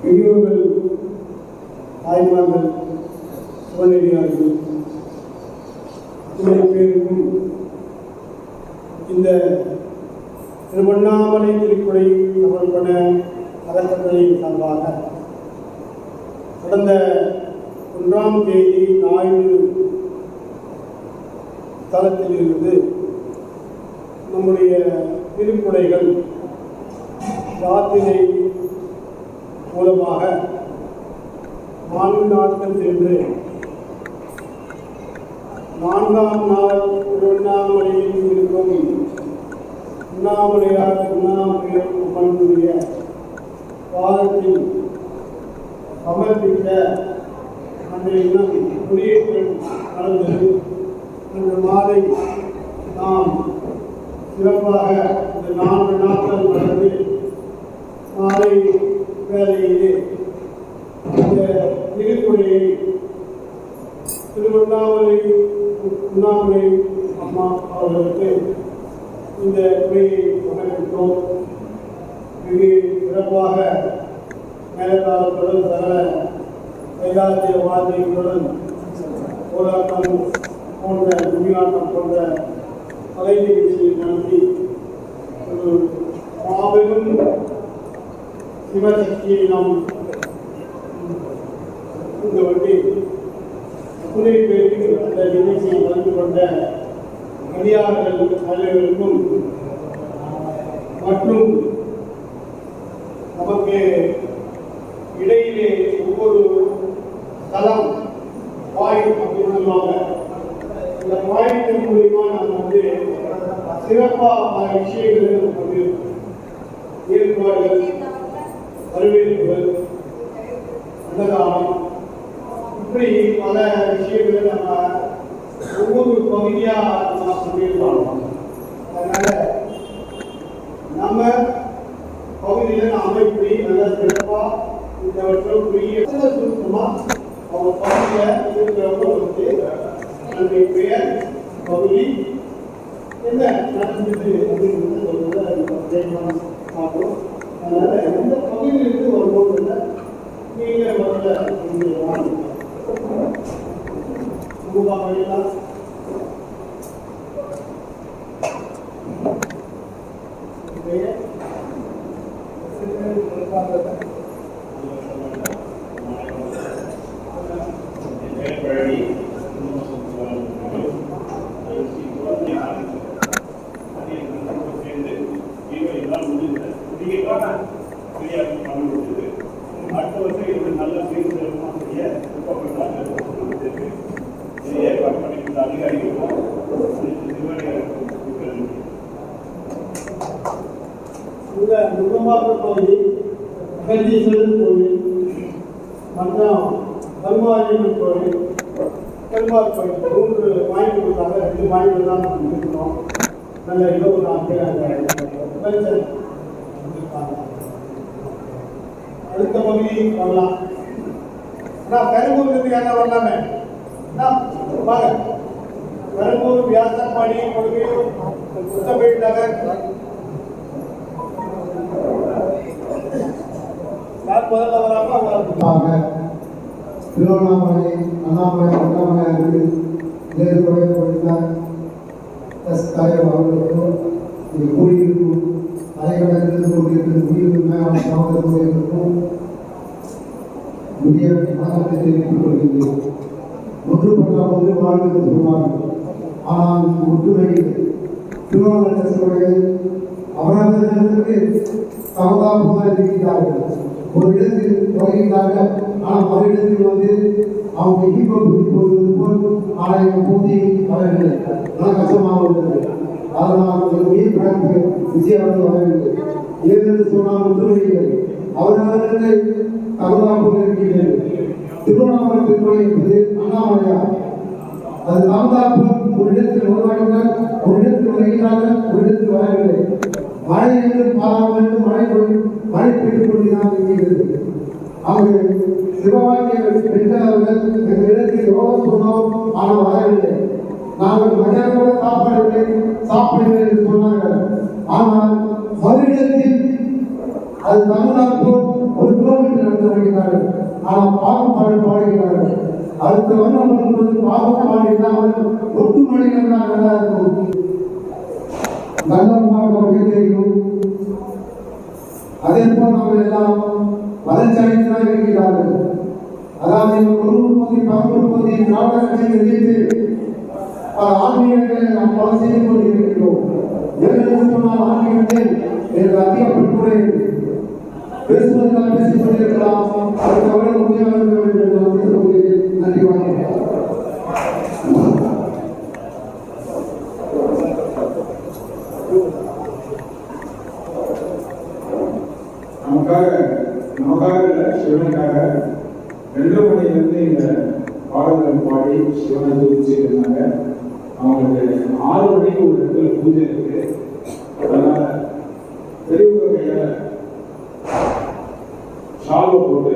பெரியோர்கள், தாய்மார்கள், சிவனடியார்கள் இத்தனை பேருக்கும் இந்த திருவண்ணாமலை திருக்குறை சமர்ப்பண அறக்கட்டளையின் சார்பாக கடந்த 1ஆம் தேதி ஞாயிறு தளத்திலிருந்து நம்முடைய திருக்குறைகள் பிரார்த்தனை மூலமாக 4 நாட்கள் சென்று 4ஆம் நாள் திருவண்ணாமலையில் இருக்கும் உண்ணாமலையார் உண்ணாமலையார் அம்மனுடைய பாதத்தில் சமர்ப்பிக்க அன்றைய தினம் குடியேற்றம் நடந்தது. அன்று மாலை நாம் சிறப்பாக இந்த 4 நாட்கள் நடந்து மாலை வேலையிலே இந்த திருக்குறையை திருவண்ணாமலை உண்ணாமலை அம்மா அவர்களுக்கு இந்த குறையை சமர்ப்பித்தோம். மிக சிறப்பாக மேலதாளத்துடன் சகல கைலாசிய வார்த்தைகளுடன் போராட்டம் போன்ற துணியாட்டம் போன்ற கலை நிகழ்ச்சியை நடத்தி ஒரு மாபெரும் சிவசக்தியை நாம் இந்த வண்டி துணை பேருக்கு அந்த நிகழ்ச்சியை கலந்து கொண்ட அடியார்கள் அனைவருக்கும் மற்றும் நமக்கு இடையிலே ஒவ்வொரு தளம் பாயிண்ட் அப்படின்னு சொல்லுவாங்க. இந்த பாயிண்ட் மூலியமா நம்ம சிறப்பாக பல விஷயங்களை நம்ம ஏற்பாடுகள், வரவேற்புகள், அன்னதானம், இப்படி பல விஷயங்களை நம்ம ஒவ்வொரு பகுதியாக நம்ம சொல்லியிருக்கோம். அதனால நம்ம பகுதியில் அமைப்படி நல்ல சிறப்பாக இந்த வருஷம் புரிய சுருக்கமாக அவங்க பகுதியில் இருக்கிறவங்க நம்முடைய பெயர் பகுதி என்ன நடந்தது அப்படின்னு சொல்றது பார்ப்போம். அதனால எந்த பகுதியிலிருந்து வரும்போது இல்லை நீங்கள் முதல்ல வழியெல்லாம் அடுத்த வருஷம் இது நல்ல செய்ய ஏற்பாடு பண்ணியிருந்த அதிகாரிகளுக்கும் இந்த முகமாக்க பகுதி அகதீஸ்வரர் கோவில் மற்றும் கருமாரியம்மன் கோவில், பெருமாள் கோவில் 3 வாங்கி கொடுத்தாங்க. 2 வாங்கி தான் நம்ம இருக்கணும். நல்ல 20 நாட்கள் அடுத்த பகுதி வரலாம். ஆனால் பெரம்பூர்லேருந்து யாரா வரலாமே பாருங்க. பெரம்பூர், வியாசர்பாடி, கொடுமையூர், முத்தபேட் நகர் யார் முதல்ல வராமோ அவங்க திருவண்ணாமலை, அண்ணாமலை, அண்ணாமலையாருக்கு நேர்கொடை கொடுத்த தலைவர் அவர்களுக்கும் இங்கு கூடியிருக்கும் அலைவடத்திலிருந்து கொண்டிருக்கும் உயிர் மேலான சமூகத்திற்கும் புதிய வணக்கத்தை தெரிவித்துக் கொள்கின்றேன். ஒன்றுபட்ட போது வாழ்ந்து சொல்வார்கள். ஆனால் ஒற்றுமை திருவண்ணாமலை அவரவர்களுக்கு சமதாபமாக இருக்கிறார்கள். ஒரு இடத்தில் வருகின்றார்கள், ஆனால் மறு இடத்தில் அவங்க ஈகோ பிடிப்பது போல் ஆலயம் பூந்தி வரவில்லை. கஷ்டமாக உள்ளது. அதனால் ஒரு உயிர் பிறப்பு விஜயாவது வரவில்லை. ஏதென்று சொன்னால் ஒற்றுமையில்லை. அவர்களுக்கு சமதாபம் இருக்கிறது. திருவண்ணாமலை திருமலை என்பது அண்ணாமலையார். அது சமதாபம் ஒரு இடத்தில் உருவாகினால் ஒரு இடத்தில் வருகிறார்கள், ஒரு இடத்தில் வரவில்லை. மழை என்று பாராமல் மழை பெற்றுக் கொண்டுதான் இருக்கிறது. அவங்க சிவவாக்கியர்கள் பெற்றவர்கள் எங்கள் இடத்தில் யோகம் சொன்னோம், ஆனால் வரவில்லை. நாங்கள் மனிதர்களோட சாப்பாடு அமுதாப்போ 1 கிலோமீட்டர் நடந்து வருகிறார்கள். ஆனால் பாகம் பாடுகிறார்கள். அடுத்த வருடம் வரும்போது பாகம் பாடினால் ஒட்டு மொழிகள் தான் நல்லா இருக்கும். நல்ல தெரியும். அதே போல் நம்ம எல்லாம் வளர்ச்சியடைந்துதான் இருக்கிறார்கள். அதாவது இந்த 19 திராவிட கட்சியை எதிர்த்து பல ஆன்மீகங்களை நாம் பல செய்து கொண்டிருக்கிறோம். ஏனென்று சொன்னால் ஆன்மீகத்தில் எனக்கு அதிக பற்றுரை பேசுவதற்காக பேசிக் கொண்டிருக்கலாம். அடுத்த வருடம் உண்மையாக இருக்க வேண்டும் என்று நான் பேசிக் கொள்கிறேன். நன்றி, வணக்கம். நமக்காக சிவனுக்காக 2 மணிலிருந்து இந்த பாடல்கள் பாடி சிவனை துதிச்சு இருந்தாங்க. அவங்களுக்கு 6 மணிக்கு ஒரு இடத்துல பூஜை இருக்கு. அதனால பெரியவங்க கையால ஷால்வை போட்டு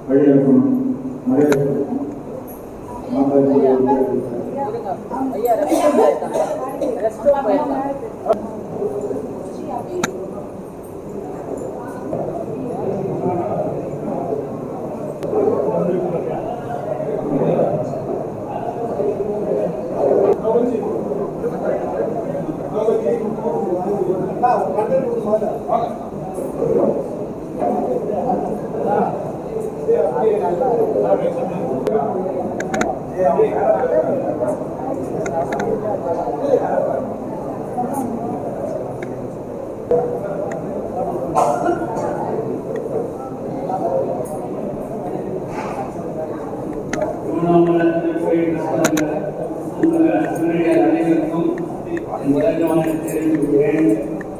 வழியாக்கணும், மரியாதை கொடுக்கணும்.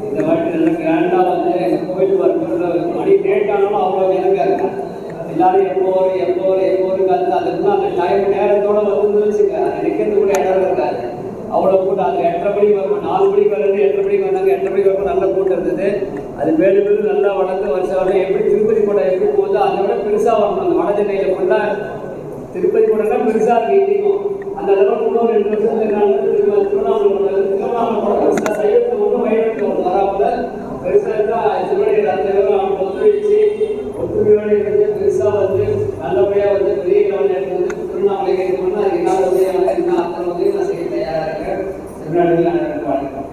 இந்த வாட்டி நல்ல கிராண்டா வந்து எங்கள் கோயில் வரணும். மணி லேட் ஆனாலும் அவ்வளோ ஜனங்க இருக்கும். எல்லாரும் எப்போ வரும் கலந்து அதுக்குன்னா அந்த டைம் நேரத்தோட வந்து வச்சுக்க நிற்கிறது கூட இடம் இருக்காது. அவ்வளோ கூட்டம். அது 8:30 மணிக்கு வரும். 4 மணிக்கு வரது 8:30 மணிக்கு வந்தாங்க. 8:30 மணிக்கு வரப்போ நல்ல கூட்டம் இருந்தது. அது மேலும் மேலும் நல்லா வளர்ந்து வருஷம் எப்படி திருப்பதி கூட்டம் எப்படி போகுதோ அதை விட பெருசாக வரணும். அந்த வட சென்னையில் ஃபுல்லாக திருப்பதி கூட்டம்னா பெருசாக இருக்கு. இன்றைக்கும் அந்த அளவுக்கு இன்னும் 2 வருஷத்துல திருவண்ணாமலை பெருசாக சைவத்தை ஒன்றும் வயிறு வராமல் பெருசாக இருந்தால் சிவனுடைய அந்த ஒத்துமையோடு இருந்து பெருசாக வந்து நல்லபடியாக வந்து பெரிய கவனம் வந்து திருவண்ணாமலை கேட்கணும்னா அதுக்கு என்ன உதவியாக இருந்தால் அத்தனை உதவி நான் செய்ய தயாராக இருக்கேன். தமிழ்நாடுகள் நான் வாழ்க்கை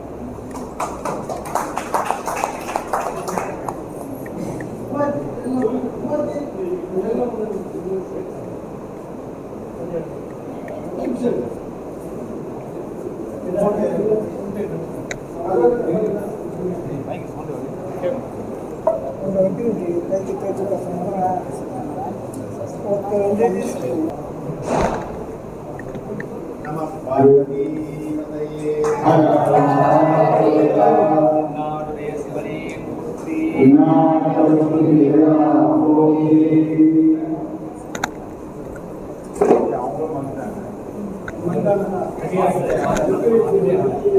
அவங்க